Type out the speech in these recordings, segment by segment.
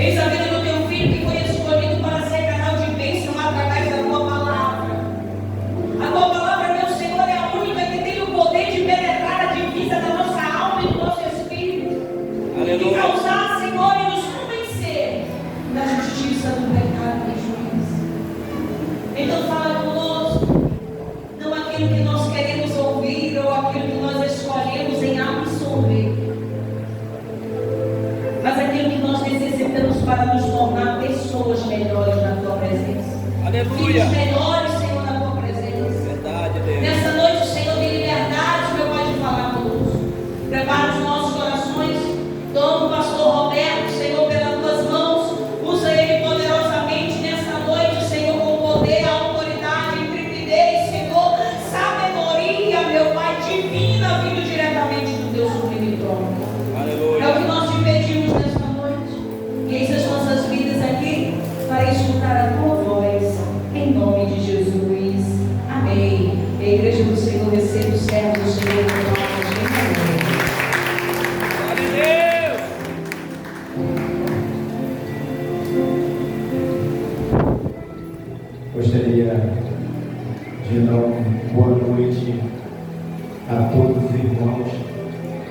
Eis a vida do teu filho que foi escolhido para ser canal de bênção através da tua palavra. A tua palavra, meu Senhor, é a única que tem o poder de penetrar a divisa da nossa alma e do nosso espírito. Aleluia. E causar, Senhor, e nos convencer da justiça, do pecado e do juízo. Então fala conosco, não aquilo que nós queremos ouvir ou aquilo que nós escolhemos em absorver, mas aquilo que nós necessitamos para nos tornar pessoas melhores na tua presença. Aleluia. Filhos melhores, Senhor, na tua presença. Verdade, Deus. Nessa noite o Senhor tem liberdade, meu Pai, de falar conosco. Prepara os nossos corações. Toma o pastor Roberto, Senhor, pelas tuas mãos. Usa ele poderosamente nessa noite, Senhor, com poder, autoridade, intrepidez, Senhor, sabedoria, meu Pai, divina, vindo diretamente do teu sublime trono. Aleluia. É o que nós te pedimos nesta noite. Que eis as nossas vidas aqui para escutar a tua voz, em nome de Jesus. Amém. A igreja do Senhor recebe o servo do Senhor com palavras de amor. Glória a Deus. Gostaria de dar uma boa noite a todos os irmãos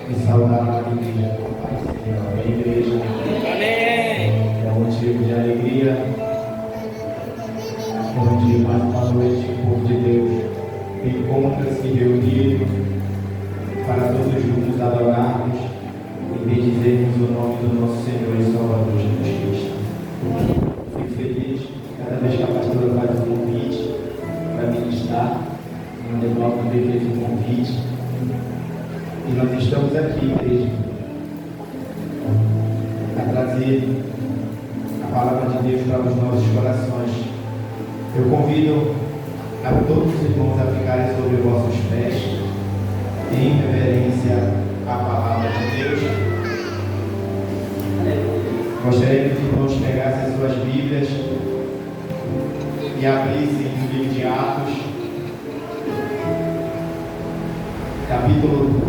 e saudar a alegria do Pai Senhor. Amém, igreja? Amém. É um motivo de alegria, onde mais uma noite o povo de Deus encontra-se reunido para todos juntos adorarmos e bendizermos o nome do nosso Senhor e Salvador Jesus Cristo. Fico feliz cada vez que a pastora faz um convite para ministrar. O Adenal também fez um convite. E nós estamos aqui, igreja, a trazer a palavra de Deus para os nossos corações. Eu convido a todos os irmãos a ficarem sobre vossos pés, em reverência à palavra de Deus. Gostaria que os irmãos pegassem as suas Bíblias e abrissem o livro de Atos, capítulo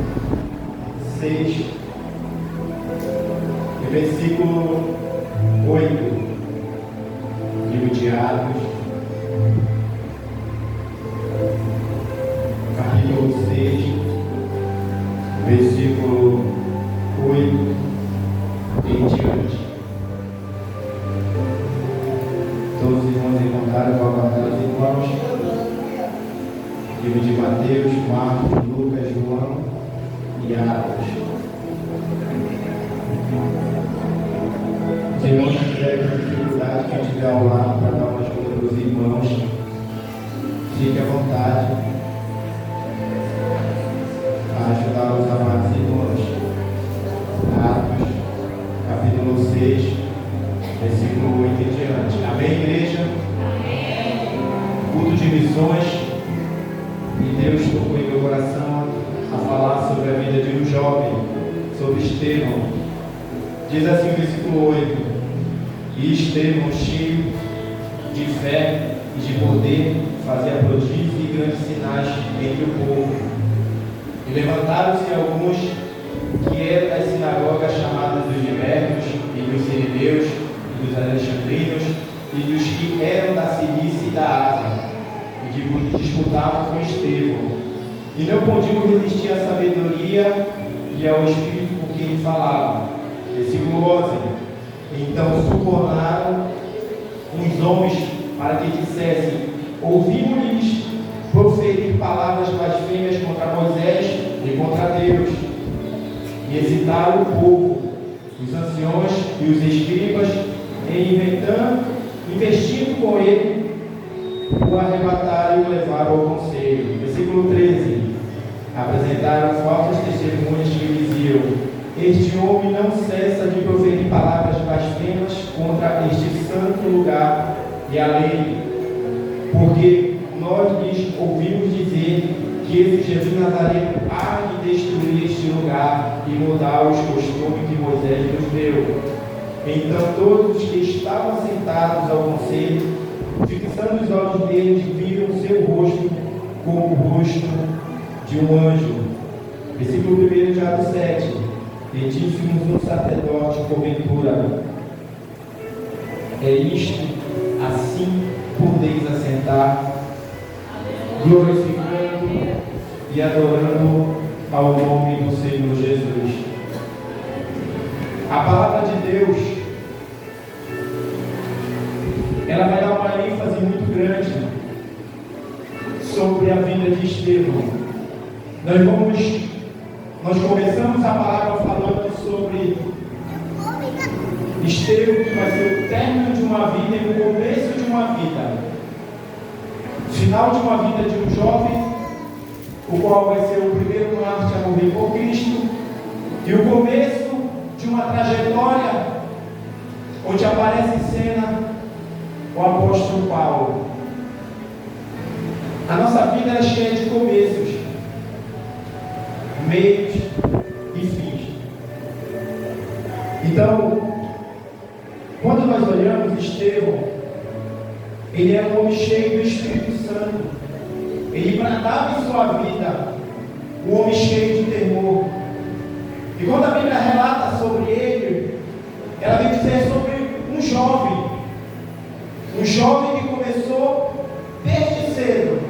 6, e versículo 8. Livro de Atos, capítulo 6, versículo 8 em diante. Todos os irmãos encontraram com a palavra dos irmãos. Livro de Mateus, Marcos, Lucas, João e Atos. Os irmãos que tiverem dificuldade, quem estiver ao lado para dar uma ajuda para os irmãos, fique à vontade para ajudar os amados irmãos. Atos, capítulo 6, versículo 8 em diante. Amém, igreja? Amém. Culto de missões. E Deus tocou em meu coração a falar sobre a vida de um jovem, sobre Estevão. Diz assim o versículo 8: E Estevão, cheio de fé e de poder, fazia prodígios e grandes sinais entre o povo. E levantaram-se alguns que eram das sinagogas chamadas dos Gibéreos e dos Sirineus e dos Alexandrinos e dos que eram da Cilícia e da Ásia, e disputavam com Estevão, e não podiam resistir à sabedoria e ao Espírito com quem ele falava. Versículo 11: Então subornaram uns homens para que dissessem: Ouvimos-lhes proferir palavras blasfêmias contra Moisés e contra Deus. E excitaram o povo, os anciões e os escribas, investindo com ele, o arrebataram e o levaram ao conselho. Versículo 13: Apresentaram falsas testemunhas que diziam: Este homem não cessa de proferir palavras blasfemas contra este santo lugar e a lei, porque nós lhes ouvimos dizer que esse Jesus Nazareno há de destruir este lugar e mudar os costumes que Moisés nos deu. Então todos os que estavam sentados ao conselho, fixando os olhos deles, viram o seu rosto como o rosto de um anjo. Versículo 1 de Atos 7: E disse-nos um sacerdote, porventura, É isto, assim podeis assentar, glorificando e adorando ao nome do Senhor Jesus. A palavra de Deus, ela vai dar uma ênfase muito grande sobre a vida de Estevão. Nós começamos a palavra falando sobre Estevão, que vai ser o término de uma vida e o começo de uma vida. Final de uma vida de um jovem, o qual vai ser o primeiro mártir a morrer por Cristo, e o começo de uma trajetória onde aparece em cena o apóstolo Paulo. A nossa vida é cheia de começos, meios e fins. Então, quando nós olhamos Estevão, ele era um homem cheio do Espírito Santo. Ele bradava em sua vida um homem cheio de temor. E quando a Bíblia relata sobre ele, ela vem dizer sobre um jovem que começou desde cedo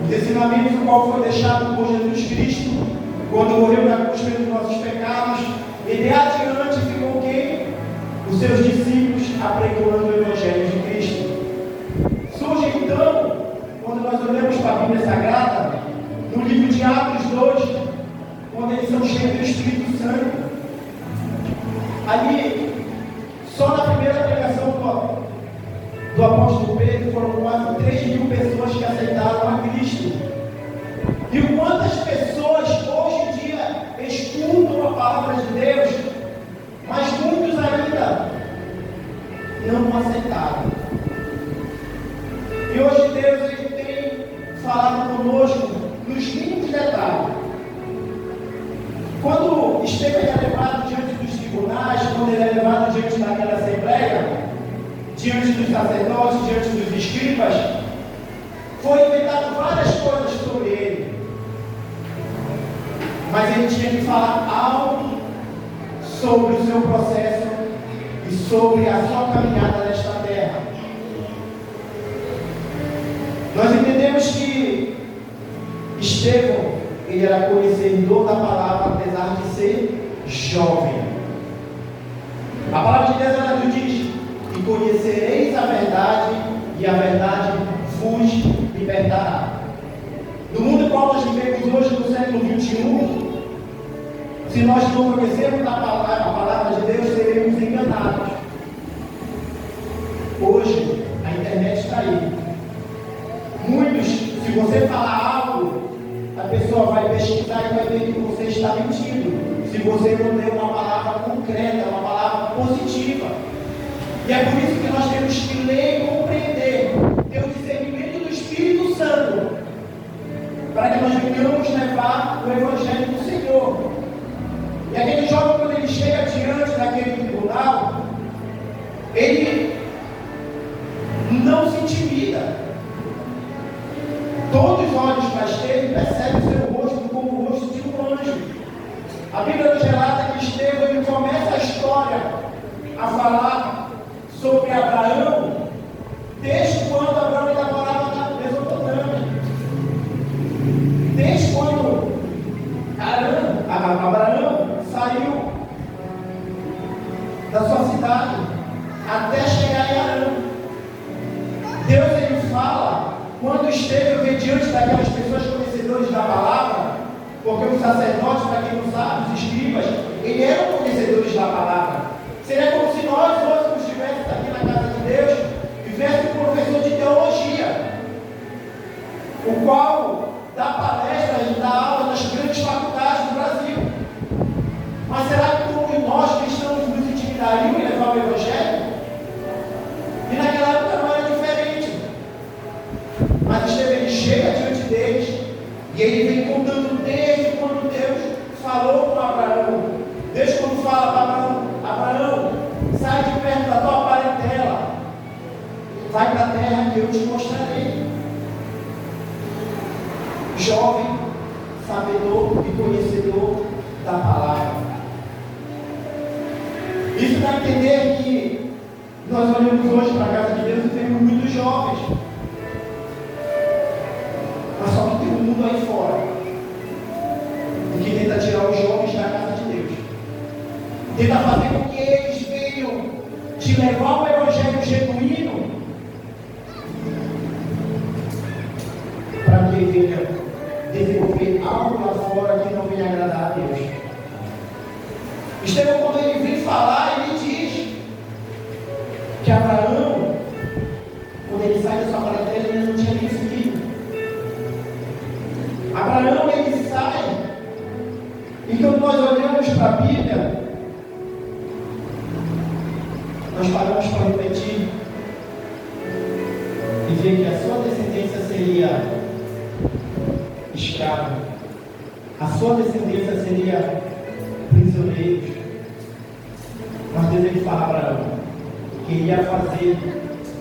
os ensinamentos do qual foi deixado por Jesus Cristo, quando morreu na cruz pelos nossos pecados, e de adiante ficou quem? Os seus discípulos apregoando o Evangelho de Cristo. Surge então, quando nós olhamos para a Bíblia Sagrada, no livro de Atos 2, quando eles são cheios do Espírito Santo. Ali, só na primeira pregação do apóstolo Pedro, foram quase 3.000 pessoas que aceitaram a Cristo. E quantas pessoas hoje em dia escutam a palavra de Deus, mas muitos ainda não aceitaram. E hoje Deus ele tem falado conosco nos mínimos detalhes. Quando Estevão é levado diante dos tribunais, quando ele é levado diante daquela assembleia, diante dos sacerdotes, diante dos escribas, foi inventado várias coisas sobre ele. Mas ele tinha que falar algo sobre o seu processo e sobre a sua caminhada nesta terra. Nós entendemos que Estevão, ele era conhecedor da palavra, apesar de ser jovem. A palavra de Deus ela nos diz: e conhecereis a verdade, e a verdade vos libertará. No mundo no qual nós vivemos hoje, no século 21, se nós não conhecermos a palavra de Deus, seremos enganados. Hoje, a internet está aí. Muitos, se você falar algo, a pessoa vai pesquisar e vai ver que você está mentindo, se você não der uma palavra concreta, uma palavra positiva. E é por isso que nós temos que ler e compreender, ter o discernimento do Espírito Santo, para que nós venhamos levar o Evangelho do Senhor. E aquele jovem, quando ele chega diante daquele tribunal, ele não se intimida. Todos os olhos para Estevão percebem o seu rosto como o rosto de um anjo. A Bíblia nos relata que Estevão ele começa a história a falar sobre Abraão, desde quando Abraão ainda morava na Mesopotâmia. Desde quando Abraão saiu da sua cidade até chegar em Arã. Deus ele fala. Quando Estevão veio diante daquelas pessoas conhecedoras da palavra, porque os sacerdotes, para quem não sabe, os escribas, eles eram conhecedores da palavra. Seria como se nós hoje estivéssemos aqui na casa de Deus e viesse um professor de teologia, o qual dá palestra e dá aula nas grandes faculdades do Brasil. Mas será que como nós cristãos nos intimidariam em levar o Evangelho? E naquela época não era diferente. Mas Estevão ele chega diante deles e ele vem contando desde quando Deus falou com Abraão. Desde quando fala para Abraão: Abraão, sai de perto da tua parentela, vai para a terra que eu te mostrarei. Jovem, sabedor e conhecedor da palavra. Isso dá a entender que Nós olhamos hoje para a casa de Deus e temos muitos jovens. Mas só que tem um mundo aí fora que tenta tirar os jovens da casa de Deus. Tenta fazer com que eles venham te levar o evangelho genuíno para que venha desenvolver algo lá fora que não venha agradar a Deus. Estevão, quando ele vem falar, ele diz que Abraão, quando ele sai da sua parentela, ele não tinha nem filho. Abraão, ele sai, e quando nós olhamos para a Bíblia, nós paramos para refletir e ver que a sua descendência seria escrava, a sua descendência seria prisioneiros. Mas Deus ele fala para Abraão que ele ia fazer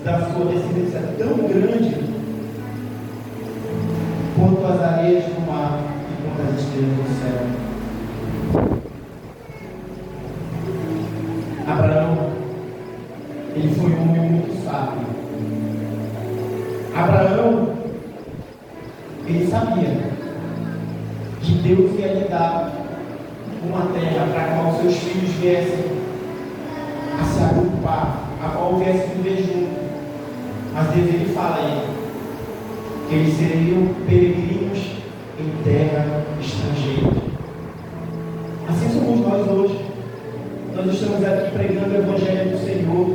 da sua descendência tão grande quanto as areias do mar e quanto as estrelas do céu. Abraão, ele foi um homem muito sábio. Abraão, ele sabia que Deus ia lhe dar uma terra para a qual seus filhos viessem a se agrupar, a qual viessem viver junto. Mas Deus ele fala aí que eles seriam peregrinos em terra estrangeira. Assim somos nós hoje. Nós estamos aqui pregando o Evangelho do Senhor.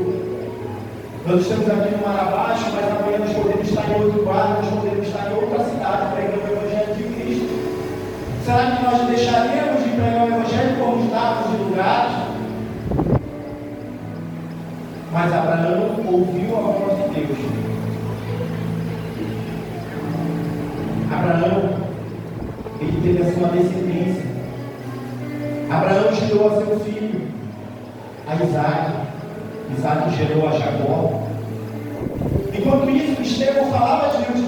Nós estamos aqui no Mar Abaixo, mas amanhã nós podemos estar em outro bairro, nós podemos estar em outra cidade pregando o Evangelho de Cristo. Será que nós deixaríamos de pregar o Evangelho por estarmos em lugares? Mas Abraão ouviu a voz de Deus. Abraão, ele teve a sua descendência. Abraão gerou a seu filho, a Isaac. Isaac gerou a Jacó. Enquanto isso, Estevão falava diante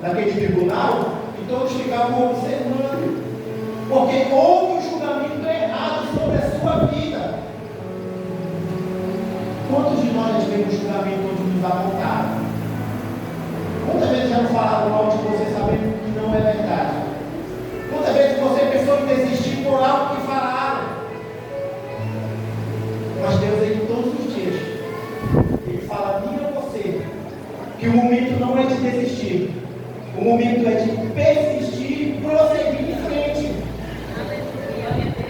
daquele tribunal e todos ficavam observando, porque houve um julgamento errado sobre a sua vida. Quantos de nós já tivemos um julgamento onde nos apontaram? Quantas vezes já não falaram mal de você sabendo que não é verdade? Quantas vezes você pensou em desistir por algo que falaram? Mas Deus, ele todos os dias, ele fala a mim e a você que o momento não é de desistir, o momento é de persistir e prosseguir em frente.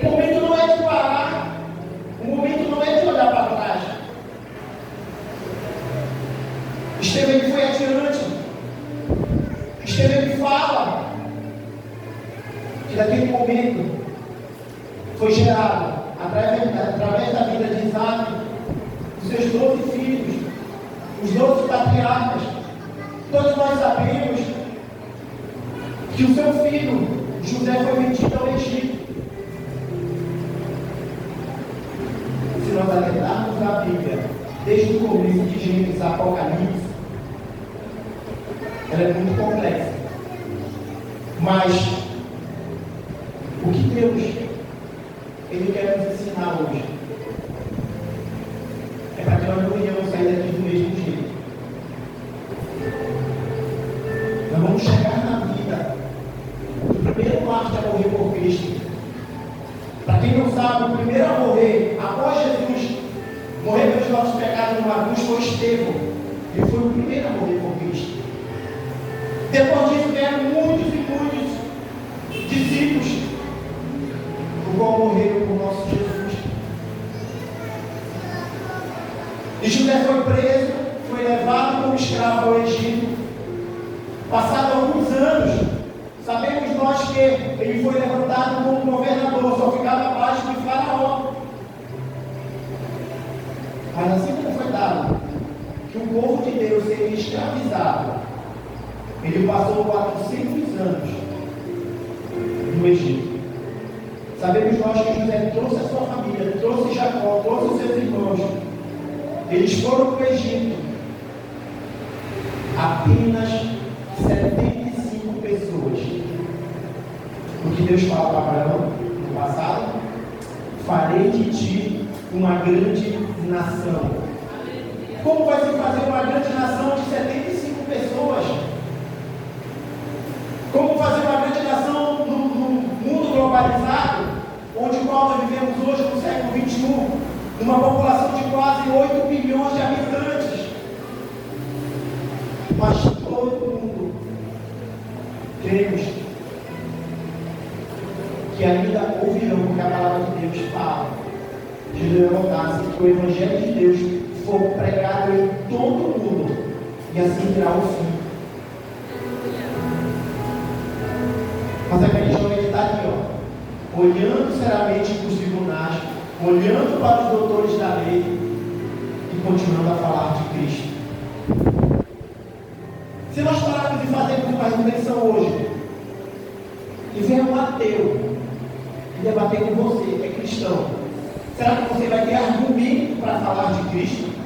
O momento não é de parar, o momento não é de olhar para trás. Estevão ele foi adiante. Estevão ele fala que naquele momento foi gerado, através da vida de Isaac, os seus 12 filhos, os 12 patriarcas. Todos nós sabemos que o seu filho, José, foi vendido ao Egito. Se nós atentarmos a Bíblia, desde o começo de Gênesis a Apocalipse, ela é muito complexa. Mas o que Deus ele quer nos ensinar hoje é para que nós não venhamos sair daqui do mesmo jeito. Nós vamos chegar na vida do primeiro mártir a morrer por Cristo. Para quem não sabe, o primeiro a morrer após Jesus morrer pelos nossos pecados numa cruz foi Estevão. Ele foi o primeiro a morrer por Cristo. Depois disso vieram muitos e muitos discípulos, o qual morreram por nosso Jesus. E José foi preso, foi levado como escravo ao Egito. Passados alguns anos, sabemos nós que ele foi levantado como governador, só ficava abaixo de Faraó. Mas assim como foi dado que o povo de Deus seria escravizado, ele passou 400 anos no Egito. Sabemos nós que José trouxe a sua família, trouxe Jacó, trouxe os seus irmãos. Eles foram para o Egito. Apenas 75 pessoas. O que Deus fala para Abraão no passado: farei de ti uma grande nação. Como vai se fazer uma grande nação de 75 pessoas? Como fazer uma grande nação no mundo globalizado, onde nós vivemos hoje no século XXI, numa população de quase 8 bilhões de habitantes? Mas todo mundo cremos que ainda ouvirão o que a palavra de Deus fala, de levantar-se, que o Evangelho de Deus for pregado em todo mundo, e assim terá o fim. Mas aquele jovem está aqui, ó, olhando seriamente para os tribunais, olhando para os doutores da lei e continuando a falar de Cristo. Se nós pararmos de fazer uma reflexão hoje e ver um ateu e debater com você, que é cristão, será que você vai ter argumento para falar de Cristo?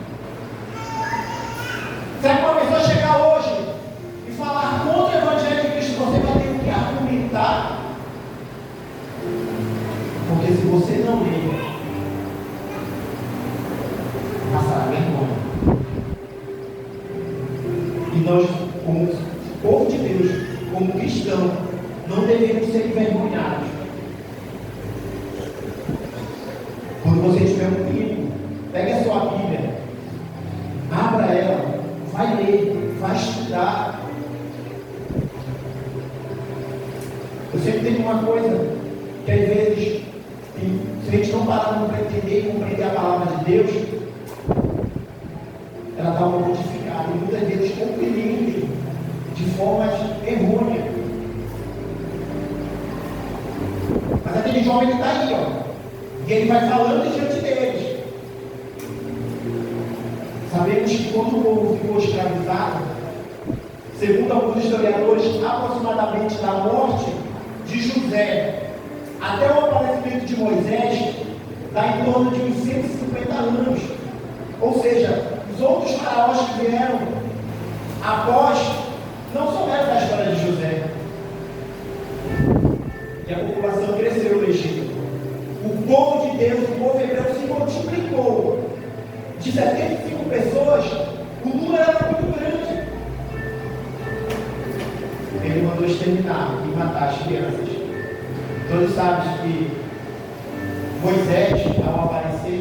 Será que uma pessoa chegar hoje e falar contra o Evangelho de Cristo, você vai ter que argumentar? Porque se você não ler, passará vergonha. E nós, como povo de Deus, como cristão, não devemos ser envergonhados. Quando você estiver um livro, pegue a sua Bíblia, abra ela, vai ler, vai estudar. Eu sempre tenho uma coisa que às vezes, se a gente não parar para entender e compreender a palavra de Deus, ela dá uma modificada e muitas vezes compreende de formas errôneas. Mas aquele jovem está aí, ó, e ele vai falando diante deles. Sabemos que quando o povo ficou escravizado, segundo alguns historiadores, aproximadamente da morte de José até o aparecimento de Moisés, dá em torno de uns 150 anos. Ou seja, os outros faraós que vieram após não souberam da história de José. E a população cresceu no Egito. O povo de Deus, o povo hebreu, se multiplicou. De 75 pessoas, o número era muito grande. Ele mandou exterminar e matar as crianças. Todos sabem que Moisés, ao aparecer,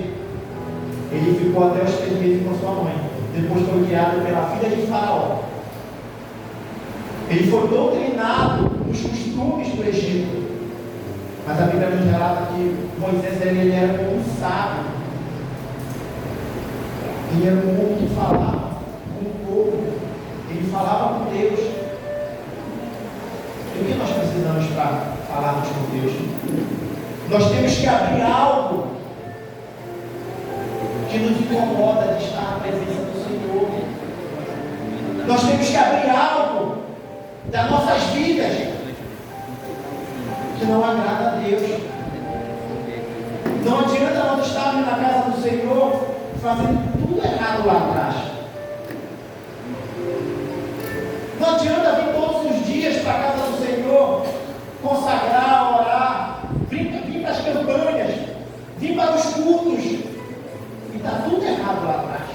ele ficou até os 3 meses com sua mãe. Depois foi criado pela filha de Faraó. Ele foi doutrinado nos costumes do Egito. Mas a Bíblia nos relata que Moisés ele era como um sábio. Ele era um homem que falava com o povo. Ele falava com Deus. E o que nós precisamos para falarmos com Deus? Nós temos que abrir algo que nos incomoda de estar na presença do Senhor. Nós temos que abrir algo das nossas vidas que não agrada a Deus. Não adianta nós estarmos na casa do Senhor fazendo tudo errado lá atrás. Não adianta vir todos os dias para a casa do Senhor, consagrar, orar, vir para as campanhas, vir para os cultos, e está tudo errado lá atrás.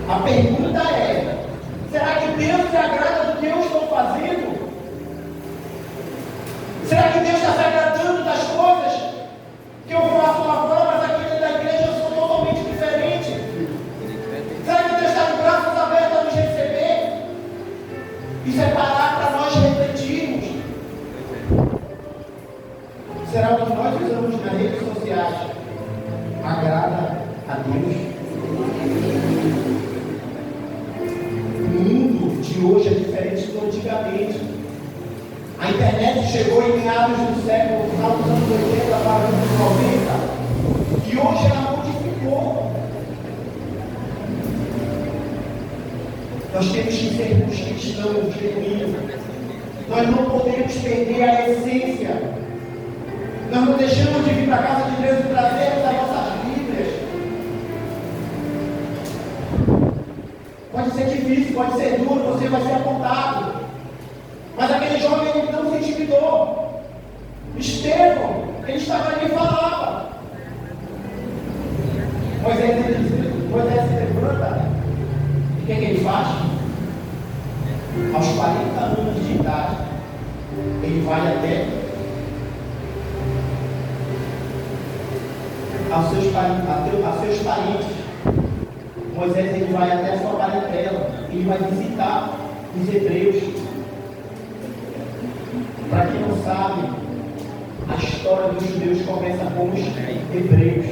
A pergunta é: será que Deus se agrada do que eu estou fazendo? Será que Deus está se agradando das coisas que eu faço lá fora, mas aqui dentro da igreja eu sou totalmente diferente? Será que Deus está de braços abertos a nos receber? Isso é parar para nós refletirmos. Será o que nós usamos nas redes sociais agrada a Deus? O mundo de hoje é diferente do antigamente. A internet chegou em meados do século, no final dos anos 80 para os anos 90, e hoje ela modificou. Nós temos que ser os cristãos genuínos. Nós não podemos perder a essência. Nós não deixamos de vir para a casa de Deus e trazermos as nossas Bíblias. Pode ser difícil, pode ser duro, você vai ser apontado. Mas aquele jovem ele não se intimidou. Estevão, ele estava ali e falava. Moisés ele disse: Moisés se levanta, e o que ele faz? Aos 40 anos de idade, ele vai até aos seus parentes. Moisés ele vai até a sua parentela, ele vai visitar os hebreus. Para quem não sabe, a história dos judeus começa com os hebreus.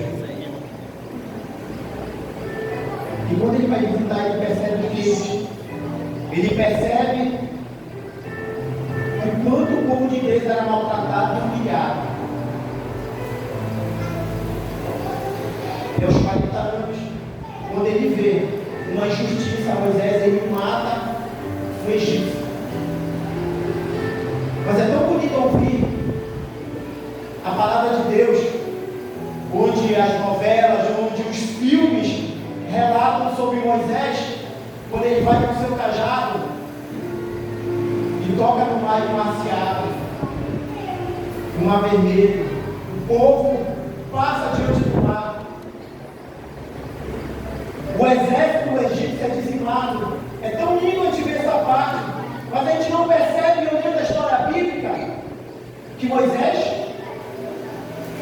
E quando ele vai visitar, ele percebe que ele percebe o quanto o povo de Deus era maltratado e humilhado. E aos 40 anos, quando ele vê uma injustiça a Moisés, ele mata o egípcio. Mas é tão bonito ouvir a palavra de Deus, onde as novelas, onde os filmes relatam sobre Moisés, quando ele vai com o seu cajado e toca no mar emaciado, no mar vermelho, o povo passa diante do mar, o exército do Egito é dizimado. É tão lindo a gente ver essa parte, mas a gente não percebe, olhando a história bíblica, que Moisés,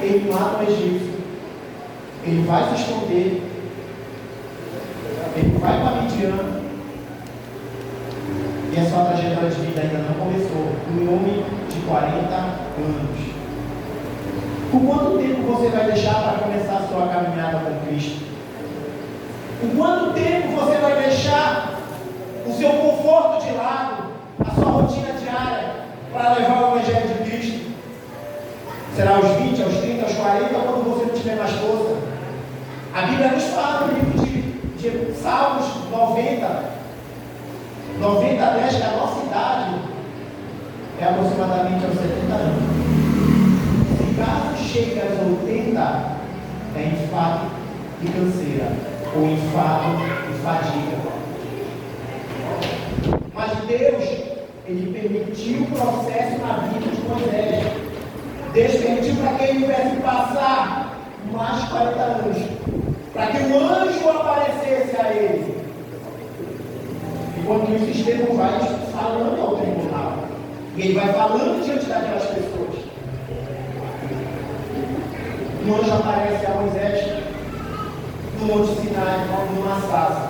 ele mata o egípcio, ele vai se esconder, ele vai para Midian, e a sua trajetória de vida ainda não começou. Um homem de 40 anos. Por quanto tempo você vai deixar para começar a sua caminhada com Cristo? Por quanto tempo você vai deixar o seu conforto de lado, a sua rotina diária, para levar o Evangelho de Cristo? Será aos 20, aos 30, aos 40, quando você não tiver mais força? A Bíblia nos fala no livro de Salmos 90, 10, que a nossa idade é aproximadamente aos 70 anos. Se caso chegue aos 80, é enfado e canseira, ou enfado e fadiga. Mas Deus, Ele permitiu o processo na vida de Moisés. Deus permitiu para que ele tivesse que passar mais de 40 anos, para que o anjo aparecesse a ele. Enquanto isso, Estevão vai falando ao tribunal, e ele vai falando diante daquelas pessoas. Um anjo aparece a Moisés no Monte Sinai, numa sarça,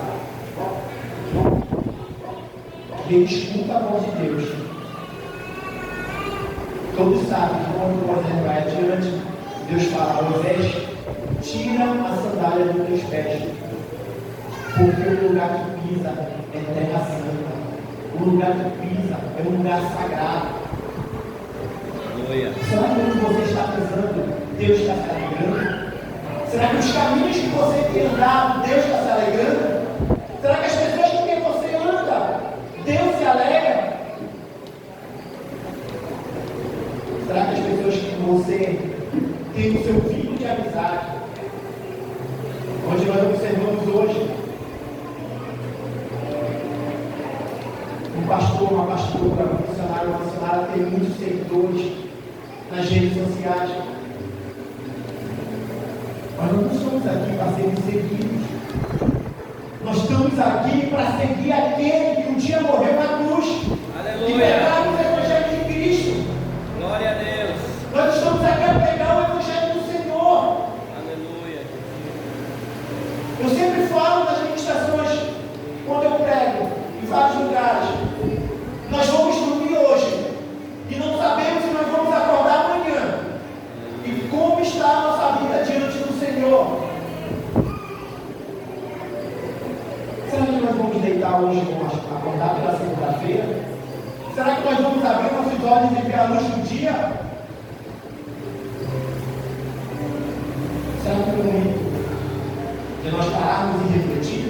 e ele escuta a voz de Deus. Todos sabem que quando Moisés vai adiante, Deus fala: Moisés, tira a sandália dos teus pés, porque o lugar que pisa é terra santa. O lugar que pisa é um lugar sagrado. Será que onde você está pisando, Deus está se alegrando? Será que os caminhos que você tem andado, Deus está se alegrando? Será que as pessoas com quem você anda, Deus se alegra? Será que as pessoas que você tem o seu vínculo de amizade, onde nós observamos hoje um pastor, uma pastora, um missionário, uma missionária tem muitos seguidores nas redes sociais? Nós não estamos aqui para sermos seguidos. Nós estamos aqui para seguir aquele que um dia morreu na cruz. Aleluia. E pegar o Evangelho de Cristo. Glória a Deus. Nós estamos aqui para pegar o Evangelho do Senhor. Aleluia. Eu sempre falo nas ministrações, quando eu prego em vários lugares, nós vamos dormir hoje e não sabemos se nós vamos acordar amanhã. E como está a nossa vida diante do Senhor? Será que nós vamos deitar hoje e acordar pela segunda-feira? Será que nós vamos abrir nossos olhos e ver a luz do dia? Será que no momento que nós pararmos e refletir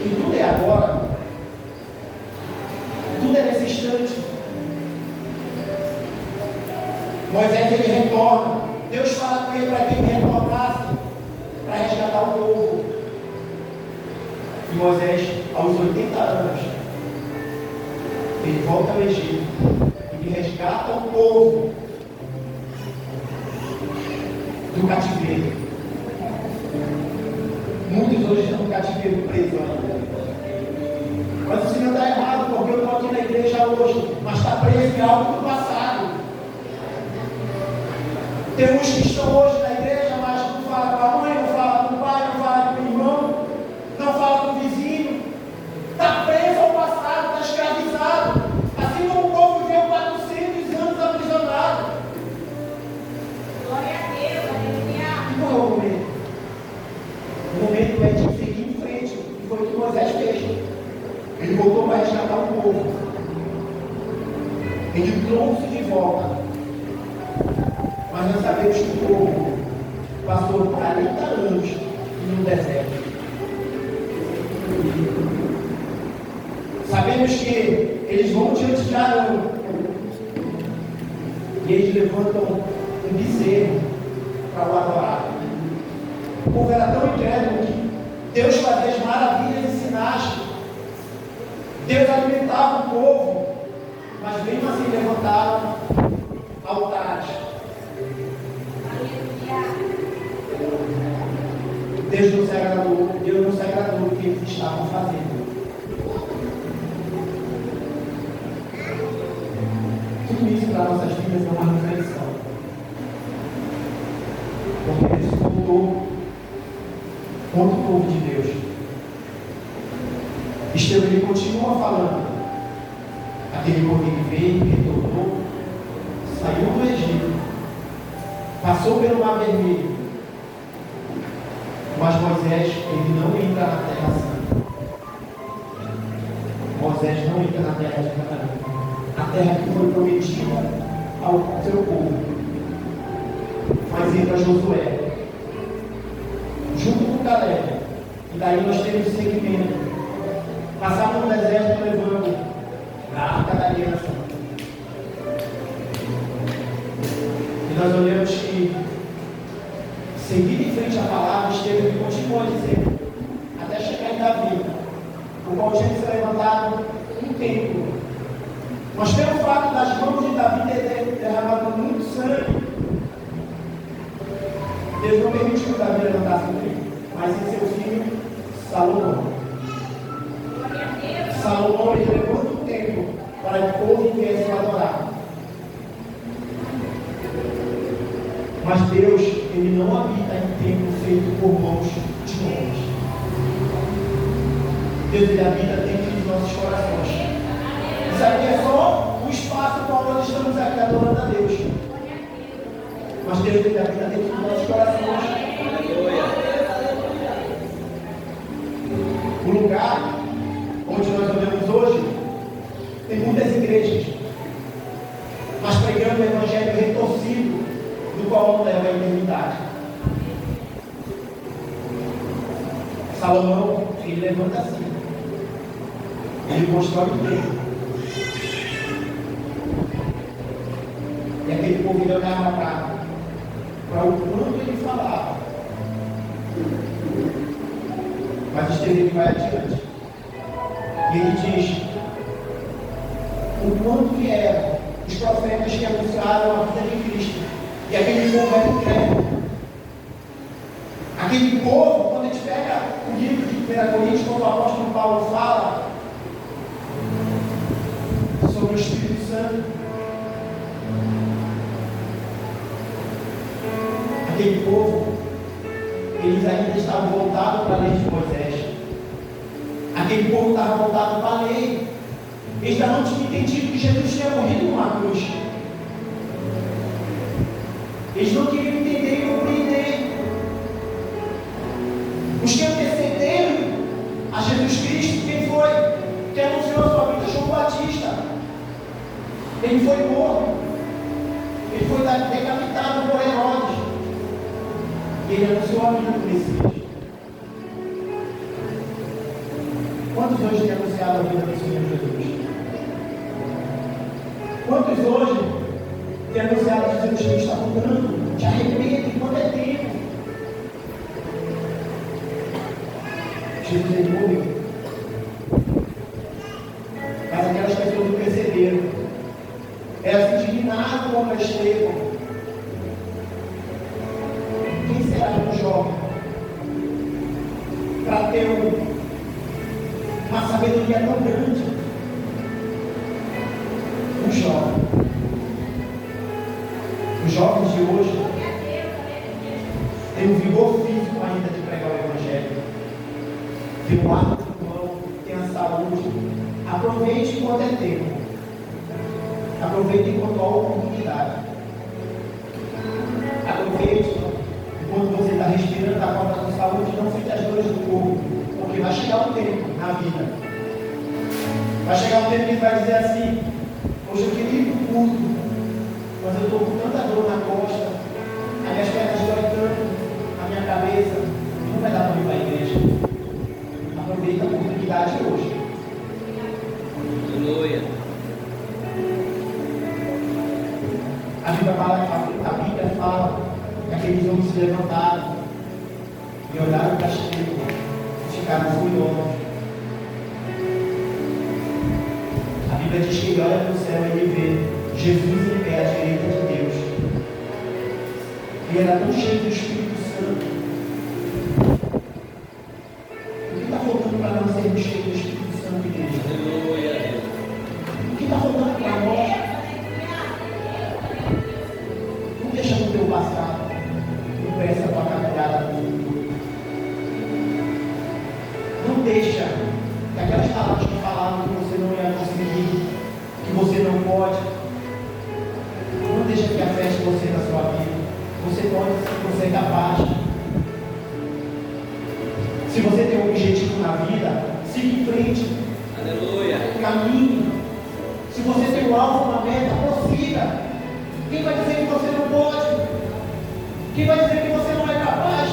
que tudo é agora, tudo é nesse instante? Moisés ele retorna, Deus fala com ele para que ele retornasse para resgatar o povo. E Moisés, aos 80 anos, ele volta ao Egito, ele resgata o povo do cativeiro. Muitos hoje estão no cativeiro preso ainda. Mas o Senhor está errado, porque eu estou aqui na igreja hoje, mas está preso em algo do passado. Tem uns que estão hoje na igreja, mas não fala com a mãe, não fala com o pai, não fala com o irmão, não fala com o vizinho. Está preso ao passado, está escravizado. Assim como o povo viveu 400 anos aprisionado. Glória a Deus, aleluia. E qual é o momento? O momento é de seguir em frente, que foi o que Moisés fez. Ele voltou para resgatar o povo. Ele trouxe de volta. Mas nós sabemos que o povo passou 40 anos no deserto. Sabemos que eles vão diante de Arão. E eles levantam um bezerro para o adorar. O povo era tão incrédulo que Deus fazia as maravilhas e sinais. Deus alimentava o povo, mas mesmo assim levantaram altares. Deus não se agradou do que eles estavam fazendo. Tudo isso para nossas vidas é uma reflexão. Porque Deus se voltou contra o povo de Deus. Estevão, ele continua falando. Aquele povo que veio, retornou, saiu do Egito, passou pelo Mar Vermelho. Mas Moisés, ele não entra na Terra Santa. Moisés não entra na Terra de Canaã, a terra que foi prometida ao seu povo. Mas entra Josué, junto com Caleb. E daí nós temos o segmento. Passamos no deserto levando a Arca da Aliança. E nós olhamos que, seguindo em frente à palavra, Estevão que continua dizendo, até chegar em Davi, o qual tinha que ser levantado um templo. Mas pelo fato das mãos de Davi ter derramado muito sangue, Deus não permitiu que Davi levantasse um templo, mas em seu filho, Salomão. Salomão, ele levanta o templo para que o povo viesse adorar. Mas Deus, ele não habita em templo feito por mãos de homens. Deus, ele habita dentro dos nossos corações. Isso aqui é só o espaço para nós estamos aqui adorando a Deus. Mas Deus, ele habita dentro dos nossos corações. O lugar onde nós olhamos hoje, tem muitas igrejas, mas pregando o evangelho retorcido, do qual não leva à eternidade. Salomão, ele levanta assim, ele constrói o templo. E aquele povo ele olhava para o quanto ele falava. Mas Estevão vai adiante. E ele diz o quanto que eram os profetas que anunciaram a vida de Cristo. E aquele povo era incrédulo. Aquele povo, quando a gente pega o livro de 1 Coríntios, quando o apóstolo Paulo fala sobre o Espírito Santo, aquele povo, eles ainda estavam voltados para a lei de Moisés. Aquele povo estava voltado para a lei. Eles ainda não tinham entendido que Jesus tinha morrido numa cruz. Eles não queriam entender e compreender. Os que antecederam a Jesus Cristo, quem foi? Que anunciou a sua vida? João Batista. Ele foi morto. Ele foi decapitado por Herodes. E ele anunciou a vida do Messias. Quantos hoje têm anunciado a vida do Senhor Jesus? Quantos hoje têm anunciado que Jesus Cristo está voltando? Te arrepende, quanto é tempo? Jesus ele morreu. Mas aquelas pessoas não perceberam. Elas se indignaram contra Estevão. Quem será que o jovem? para ter uma sabedoria tão grande. Um jovem. Os jovens de hoje têm um vigor físico ainda de pregar o Evangelho. Tem um ar bom, tem a saúde. Aproveite enquanto é tempo. Aproveite enquanto há oportunidade. Aproveite enquanto você está respirando a porta da saúde, não fique as dores do corpo, porque vai chegar um tempo na vida. Vai chegar um tempo que ele vai dizer assim: hoje eu queria ir para o culto, mas eu estou com tanta dor na costa, as minhas pernas doem tanto, a minha cabeça, não vai dar para ir para a igreja. Aproveita a oportunidade hoje. Aleluia. A Bíblia fala que aqueles homens se levantaram e olharam para as estrelas e ficaram furiosos. A Bíblia diz que ele olha para o céu e ele vê Jesus em pé à direita de Deus. Ele era tão cheio do Espírito Santo. O que está faltando para nós sermos cheios do Espírito Santo, igreja? Aleluia. O que está faltando para nós? Não deixa no teu passado impressa a tua caminhada. Não deixa que aquelas palavras que falaram que você não ia conseguir, que você não pode, não deixa que afete você na sua vida. Você pode, você é capaz. Se você tem um objetivo na vida, siga em frente. Aleluia. Caminhe. Se você tem um alvo, uma meta, prossiga. Quem vai dizer que você não pode? Quem vai dizer que você não é capaz?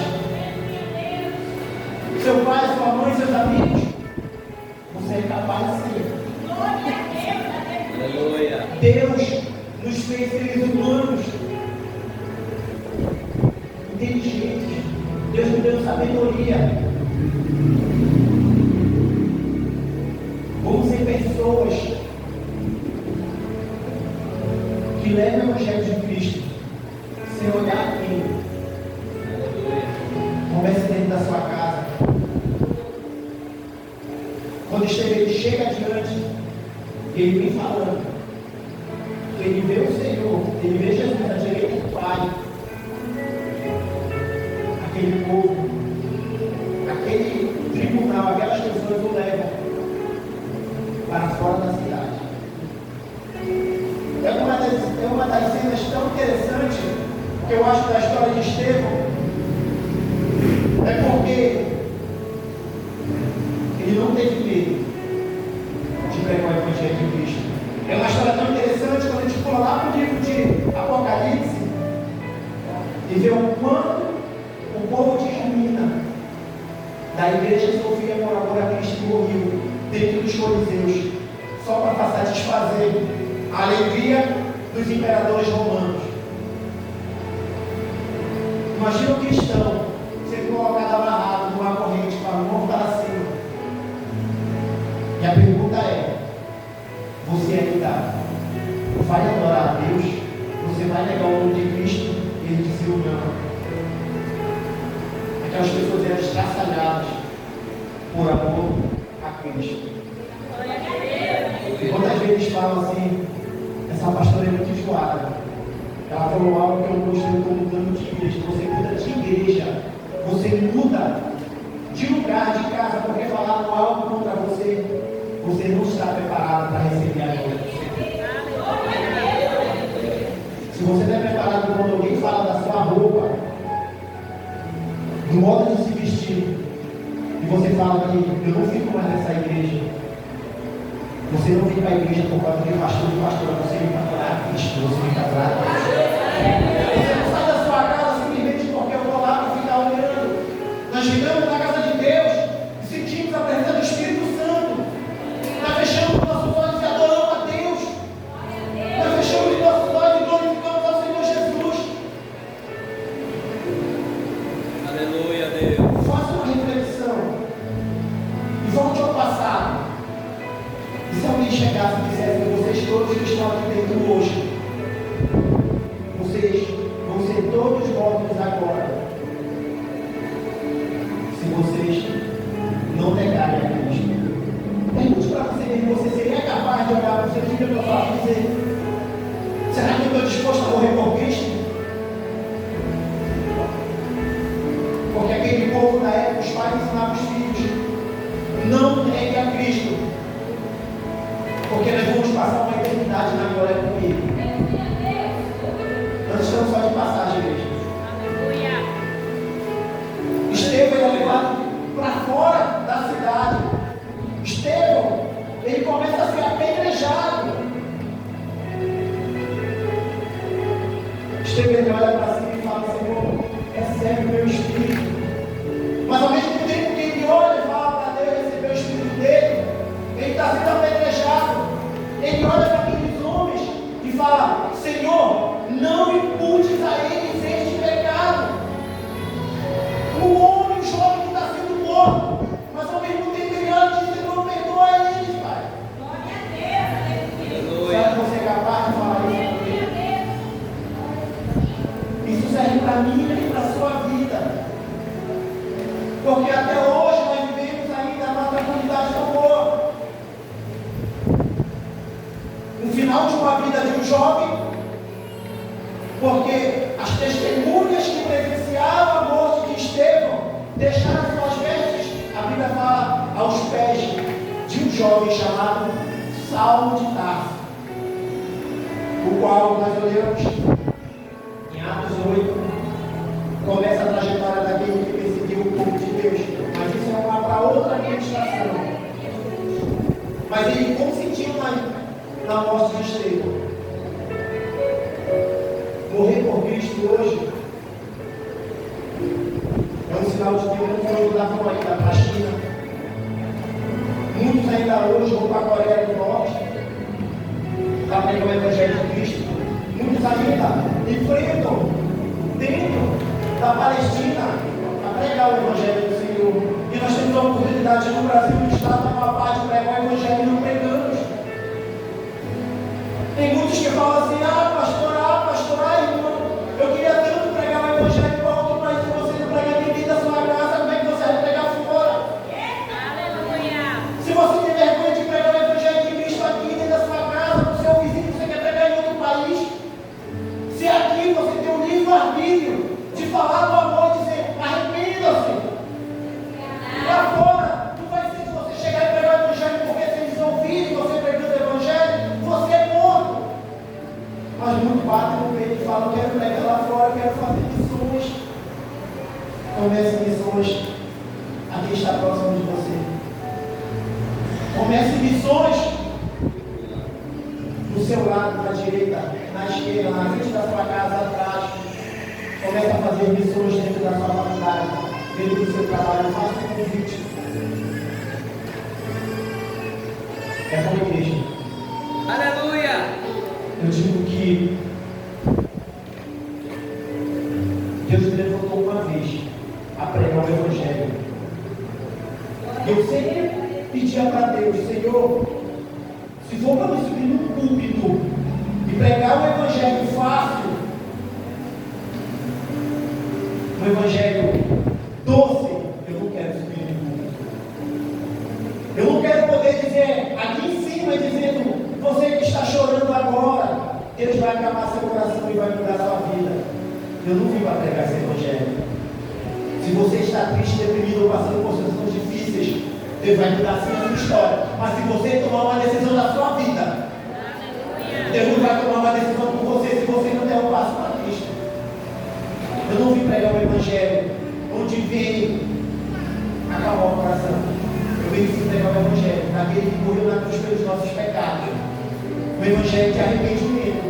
Seu pai, sua mãe, seus amigos? Você é capaz sim. Aleluia. Deus nos fez seres humanos inteligentes. Deus nos deu sabedoria. Vamos ser pessoas que levam o Evangelho de Cristo sem olhar quem. Comece dentro da sua casa. Quando ele chega adiante, ele vem falando. Ele vê o Senhor, ele vê Jesus à direita do Pai. Aquele povo, aquele tribunal, aquelas pessoas o levam para fora da cidade. É uma das cenas tão interessantes que eu acho da história de Estevão. É porque ele não teve medo de pregar o Evangelho de Cristo. É uma história tão interessante quando a gente pula lá para o livro de Apocalipse e vê o quanto o povo de Rumina, da igreja Sofia por amor a Cristo, morreu dentro dos coliseus, só para satisfazer a alegria dos imperadores romanos. Imagina um cristão ser colocado amarrado numa corrente para o morro para cima. E a pergunta é: você ainda vai adorar a Deus? Você vai negar o nome de Cristo? E ele dizia não. Aquelas pessoas eram estraçalhadas por amor a Cristo. Quantas vezes falam assim: essa pastora é muito enjoada. Ela falou algo que eu gostei, eu estou mudando de igreja. Você muda de igreja. Você muda de lugar, de casa, porque falaram algo contra você. Você não está preparado para receber a glória do Senhor. Se você está preparado quando alguém fala da sua roupa, do modo de se vestir, e você fala que eu não fico mais nessa igreja. Você não vem para a igreja por causa de pastor e pastora, você vem para adorar a Cristo, você vem para adorar a Deus. Você não sai da sua casa simplesmente porque eu vou lá para ficar olhando. Nós chegamos na casa de Deus e sentimos a presença do Espírito Santo. Nós fechamos os nossos olhos e adoramos a Deus. Nós fechamos os nossos olhos e glorificamos ao Senhor Jesus. Aleluia, Deus. Faça uma reflexão e volte ao passado. E se alguém chegasse e dissesse: vocês todos que estão aqui dentro hoje, vocês vão ser todos mortos agora, se vocês o que eu faço dizer? Será que eu estou disposto a morrer por Cristo? Porque aquele povo da época, os pais ensinavam os filhos: não negue a Cristo, porque nós vamos passar uma eternidade na glória com Ele. Nós estamos só de passagem, igreja. Estevão é levado para fora da cidade. Estevão, ele começa a ser apedrejado. Estevão, ele olha para cima e fala: Senhor, recebe o meu espírito. Mas ao mesmo tempo que ele olha e fala para Deus receber o espírito dele, ele está sendo apedrejado. Ele olha para aqueles homens e fala: Senhor, não imputes a eles este pecado. O homem, o jovem que está sendo morto, mas ao mesmo tempo ele olha e diz: Senhor, perdoa eles, Pai. Será que você é capaz de falar isso com ele? Isso serve para mim e para a sua vida. Porque até hoje nós vivemos ainda numa tranquilidade tão boa. No final de uma vida de um jovem, porque as testemunhas que presenciaram a morte de Estevão deixaram suas vestes, a Bíblia fala, aos pés de um jovem chamado Saulo de Tarso, o qual nós olhamos em Atos 8, começa a trajetória daquele que perseguiu o povo de Deus, mas isso é uma para outra administração. Mas ele consentiu na morte de Estevão. Morrer por Cristo hoje é um sinal de que eu não fui lá para a China. Muitos ainda hoje vão para a Coreia do Norte para pregar o Evangelho de Cristo. Muitos ainda enfrentam dentro da Palestina a pregar o Evangelho do Senhor. E nós temos a oportunidade no Brasil, no estado da Amapá, de pregar o Evangelho e não pregamos. Tem muitos que falam assim: pastor, irmão, eu queria tanto pregar o Evangelho para outro, mas se você não prega dentro da sua casa, como é que você vai pregar fora? Se você tem vergonha de pregar o Evangelho de Cristo aqui dentro da sua casa, para o seu vizinho, você quer pregar em outro país? Se aqui você tem um livre-arbítrio de falar do amor e dizer: arrependa-se. Lá fora, não vai ser se você chegar e pregar o Evangelho, porque se eles ouvirem você pregando o Evangelho, você é morto. Mas muito batem no peito e falam: quero pregar lá fora, quero fazer missões. Comece missões aqui está próximo de você. Comece missões do seu lado, na direita, na esquerda, na frente da sua casa, atrás. Comece a fazer missões dentro da sua faculdade, dentro do seu trabalho. Faça um convite. É como igreja. Aleluia! Eu digo que Deus me levantou uma vez a pregar o Evangelho. Eu sempre pedia para Deus: Senhor, se for para me subir no púlpito e pregar o Evangelho fácil, um Evangelho doce, eu não quero subir no púlpito. Eu não quero poder dizer aqui em cima, dizendo: você que está chorando agora, Deus vai acalmar seu coração e vai mudar sua vida. Eu não vim para pregar esse Evangelho. Se você está triste, deprimido ou passando por situações difíceis, Deus vai mudar sim a sua história. Mas se você tomar uma decisão na sua vida, Deus não vai tomar uma decisão por você se você não der um passo para Cristo. Eu não vim pregar o Evangelho onde vem acalmar o coração. Eu vim pregar o Evangelho daquele que morreu na cruz pelos nossos pecados. O Evangelho de arrependimento.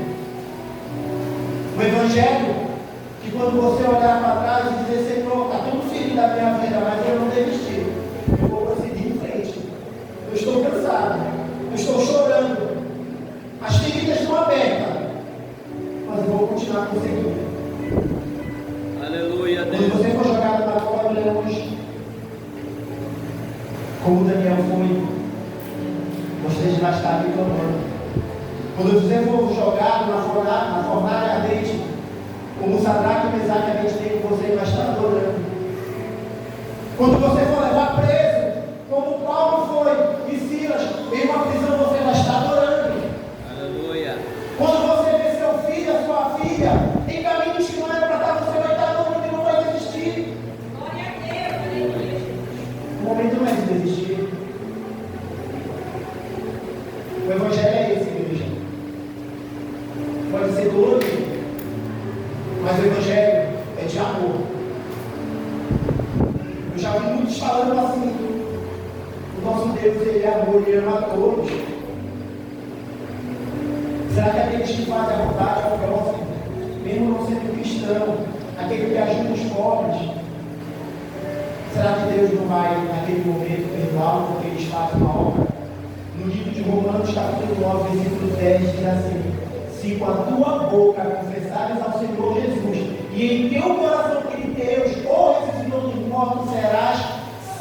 O Evangelho que quando você olhar para trás e dizer: Senhor, está tudo ferido da minha vida, mas eu não desisti. Eu vou prosseguir em frente. Eu estou cansado. Eu estou chorando. As feridas estão abertas. Mas eu vou continuar prosseguindo. Aleluia, Deus. Quando você for jogado na cova de leões, como Daniel foi, você já está aqui clamando. Quando você for jogado na fornalha ardente, como Sadraque, Mesaque e Abednego, você vai estar adorando. Quando você for levar preso, como Paulo foi e Silas, em uma prisão, você vai estar adorando. O momento não é de desistir. O Evangelho é esse, igreja. Pode ser dolorido, mas o Evangelho é de amor. Eu já vi muitos falando assim: o nosso Deus, Ele é amor, Ele ama a todos. Será que aqueles que fazem a vontade ao próximo, mesmo não sendo cristão, aquele que ajuda os pobres, será que Deus não vai, naquele momento, perdoá-los porque eles fazem uma obra? No livro de Romanos, capítulo 9, versículo 10, diz assim: se com a tua boca confessares ao Senhor Jesus, e em teu coração que Deus o ressuscitou dos mortos, serás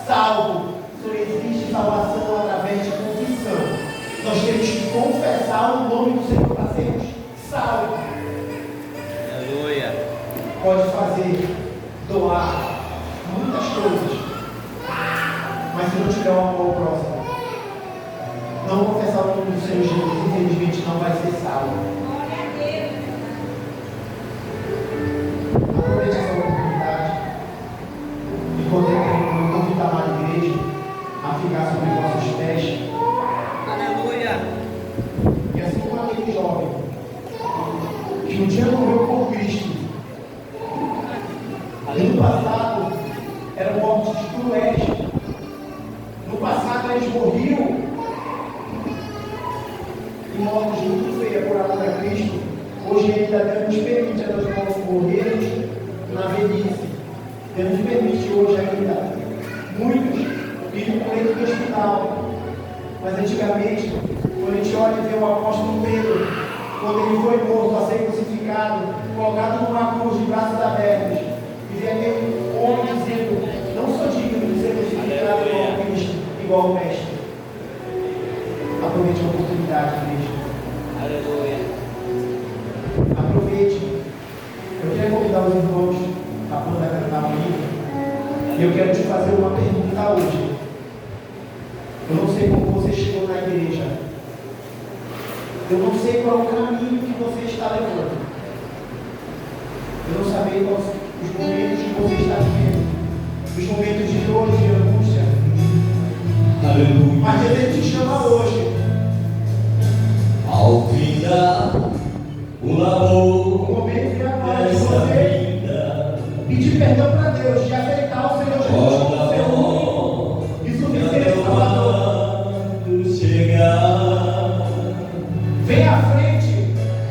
salvo. Só existe salvação através de confissão. Nós temos que confessar o nome do Senhor para sermos salvos. Aleluia. Pode fazer, doar muitas coisas, mas se não tiver o amor ao próximo, não confessar o nome do Senhor Jesus, infelizmente não vai ser salvo. Aproveite essa oportunidade e convide a amada igreja a ficar sobre os nossos pés. Aleluia. E assim como aquele jovem que um dia morreu por Cristo, e no passado eram mortes cruéis, no passado eles morriam e mortes muito feias por amor a Cristo. Hoje ainda Deus nos permite a nós morrermos na velhice. Deus nos permite hoje ainda muitos irem para o leito do hospital. Mas antigamente, quando a gente olha e vê o apóstolo Pedro, quando ele foi morto, a ser crucificado, colocado numa cruz de braços abertos, e vê aquele homem dizendo: não sou digno de ser crucificado igual Cristo, igual o Mestre. Aproveite a oportunidade, igreja. Aleluia. Aproveite. Eu quero convidar os irmãos a banda a cantar comigo. E eu quero te fazer uma pergunta hoje. Eu não sei como você chegou na igreja. Eu não sei qual é o caminho que você está levando. Eu não sei quais os momentos que você está vivendo. Os momentos de dor, de angústia. Aleluia. Mas Ele te chama hoje. Ao findar o labor O momento é agora de dessa você vida, pedir perdão para Deus, de aceitar o Senhor Jesus como seu único e suficiente Salvador. quando chegar, Vem à frente,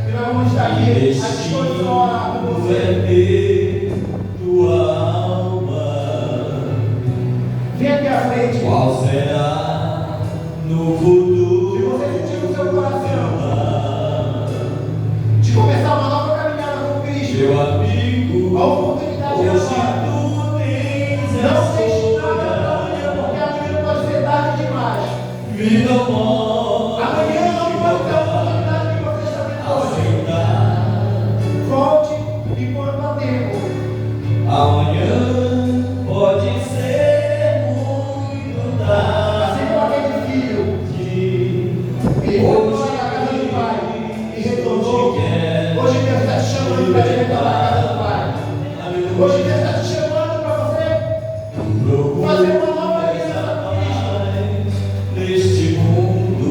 que nós vamos estar aqui à disposição a orar com destino você. é ter tua alma. Vem aqui à frente. Qual será no futuro? Se você sentir no seu coração de começar uma nova caminhada com Cristo, Meu amigo, a oportunidade é hoje agora. tu tens a Não deixe nada para escolha. amanhã, porque amanhã pode ser tarde demais. Vida ou morte, Amanhã não pode ter a oportunidade que você está tendo hoje. aceitar. Volte enquanto há tempo. Amanhã pode ser muito Assim como aquele filho, tarde. ele foi à casa do pai e retornou. Hoje Deus está te chamando para te retornar à casa do pai. Hoje Deus está te chamando para você fazer uma nova aliança com Cristo. Neste mundo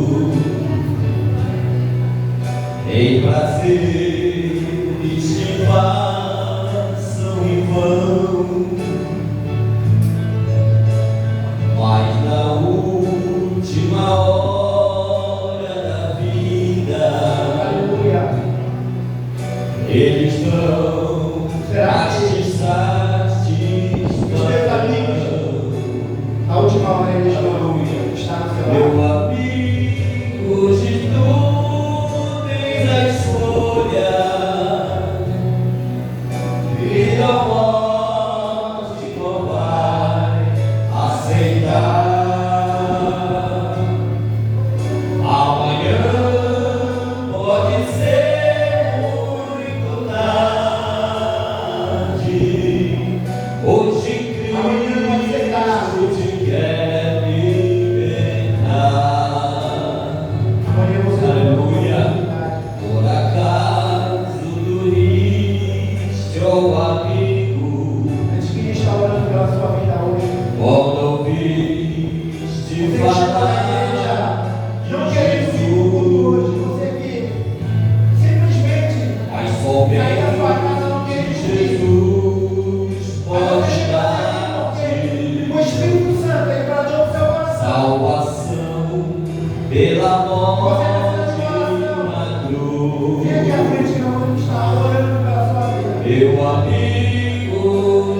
pela Você morte precisa de oração. na cruz. Vem aqui à frente que eu vou estar orando pela sua vida. Meu amigo,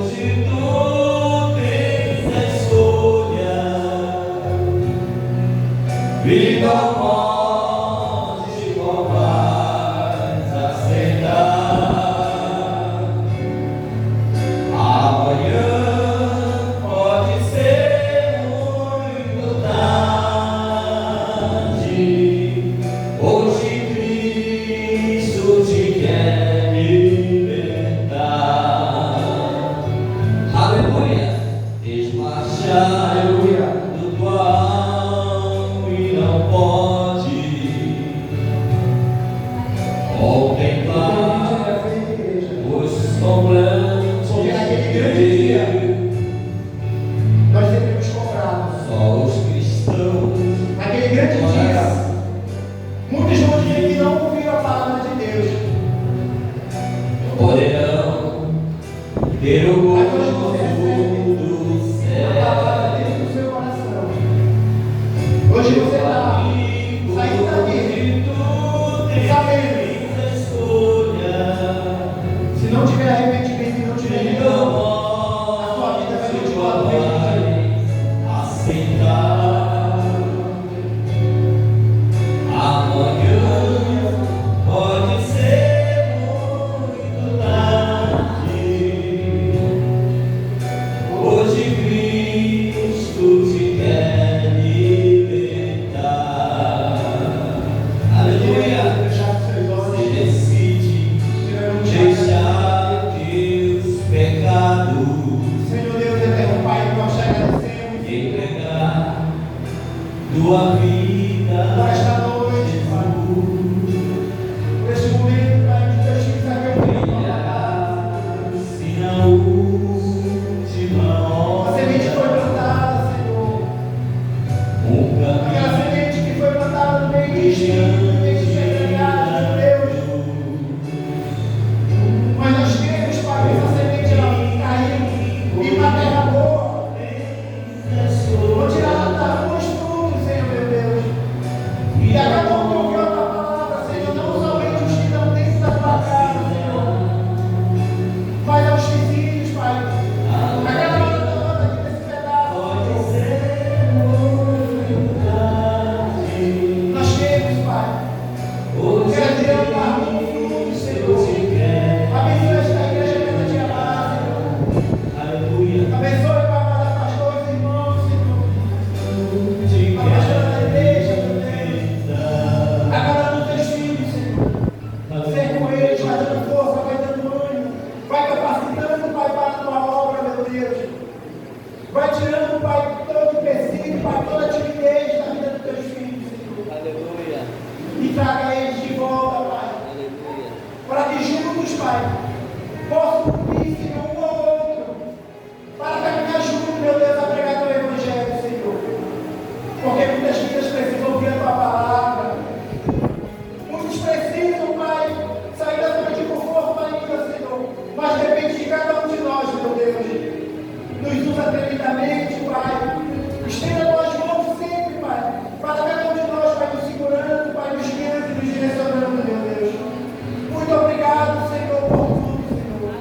se tu tens a escolha, vida ou morte, qual vais aceitar? Amanhã pode ser muito tarde. Hoje Cristo te quer libertar. Aleluia. Desmarchar do tual e não pode contemplar os semblantes Porque naquele grande dia, nós seremos cobrados. só os cristãos. Naquele grande dia, muitos vão dizer que não ouviram a palavra de Deus. Poderão ter o Mas hoje gozo você recebe do a céu. palavra dentro do seu coração. Hoje você está saindo daqui, sabendo, se não tiver arrependimento e não tiver perdão, a sua vida vai continuar do mesmo jeito. Aceitar. Amanhã pode ser muito tarde. Hoje Cristo te quer libertar. Aleluia. Fechar os seus olhos, Decide tirando o deixar teus pecados Senhor Deus eterno, Pai, nós te agradecemos e entregar tua vida por esta noite, Pai. Por este momento, Pai, que teus filhos arrependidos, se na última a hora semente foi plantada, Senhor. Aquela caminho semente que foi plantada no meio de espinhos, no meio de envergonhados, Deus. Mas nós queremos, Pai, que essa semente ela caiu em uma terra boa. Vou tirar da rua os frutos, Senhor, meu Deus. E a cada um que ouviu a tua palavra, Senhor, não somente os que não dentro da tua casa, Senhor, mas aos vizinhos, Pai. A cada hora da banda aqui nesse pedaço, nós queremos, Pai. Quero adiantar muito fruto, Senhor. Abençoe esta igreja que ela te amar, Senhor. Abençoe, Pai, para pastores e irmãos, Senhor. A pastora da igreja, meu Deus. A cada um dos teus filhos, Senhor. Ser com eles, vai dando força, vai dando ânimo. Vai capacitando, Pai, para a tua obra, meu Deus. Vai tirando, Pai, todo empecilho, Pai, toda timidez da vida dos teus filhos, Senhor. Aleluia. E traga eles de volta, Pai. Aleluia. Para que juntos, Pai, possam cumprir, Senhor, um ao outro. Para caminhar juntos, meu Deus, a pregar teu evangelho, Senhor. Porque muitas vidas precisam ouvir a tua palavra. Muitos precisam, Pai, sair da zona de conforto ainda, Senhor. Mas depende de cada um de nós, meu Deus. Nos usa tremendamente, Pai. Estenda tuas mãos sempre, Pai. Para cada um de nós, Pai, nos segurando, Pai, nos guiando e nos direcionando, meu Deus. Muito obrigado, Senhor, por tudo, Senhor.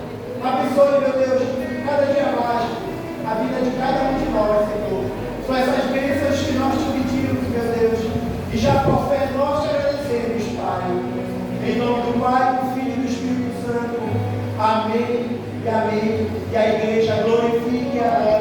Abençoe, meu Deus, cada dia mais a vida de cada um de nós, Senhor. São essas bênçãos que nós te pedimos, meu Deus. E já por fé nós te agradecemos, Pai. Em nome do Pai, do Filho e do Espírito Santo. Amém e amém. E a igreja glorifique a